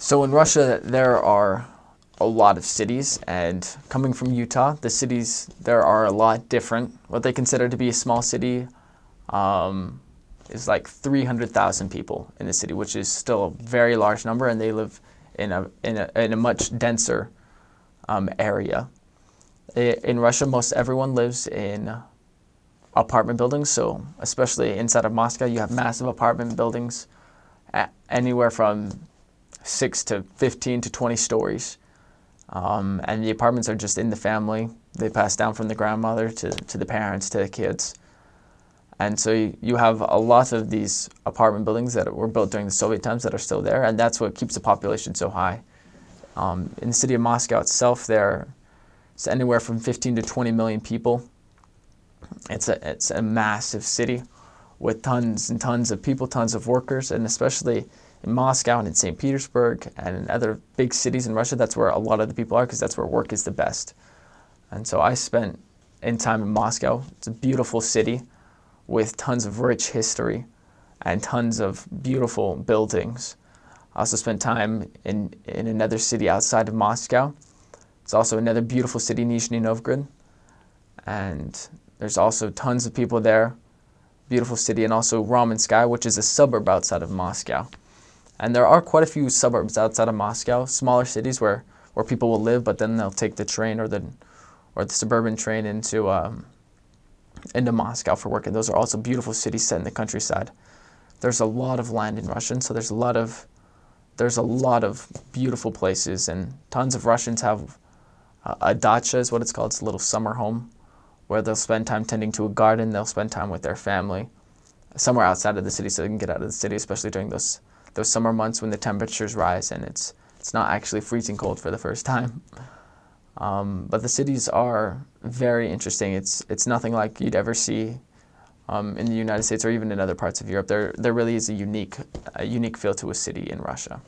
So in Russia, there are a lot of cities, and coming from Utah, the cities there are a lot different. What they consider to be a small city is like 300,000 people in the city, which is still a very large number, and they live in a much denser area. In Russia, most everyone lives in apartment buildings, so especially inside of Moscow, you have massive apartment buildings, anywhere from 6 to 15 to 20 stories. And the apartments are just in the family. They pass down from the grandmother to the parents to the kids. And so you have a lot of these apartment buildings that were built during the Soviet times that are still there, and that's what keeps the population so high. In the city of Moscow itself, there's anywhere from 15 to 20 million people. It's a massive city with tons and tons of people, tons of workers, and especially in Moscow and in St. Petersburg and in other big cities in Russia, that's where a lot of the people are because that's where work is the best. And so I spent time in Moscow. It's a beautiful city with tons of rich history and tons of beautiful buildings. I also spent time in another city outside of Moscow. It's also another beautiful city, Nizhny Novgorod. And there's also tons of people there, beautiful city, and also Ramenskoye, which is a suburb outside of Moscow. And there are quite a few suburbs outside of Moscow, smaller cities where people will live, but then they'll take the train or the suburban train into Moscow for work. And those are also beautiful cities set in the countryside. There's a lot of land in Russia, so there's a lot of beautiful places, and tons of Russians have a dacha is what it's called. It's a little summer home where they'll spend time tending to a garden. They'll spend time with their family somewhere outside of the city so they can get out of the city, especially during those summer months when the temperatures rise and it's not actually freezing cold for the first time. But the cities are very interesting. It's nothing like you'd ever see in the United States or even in other parts of Europe. There really is a unique feel to a city in Russia.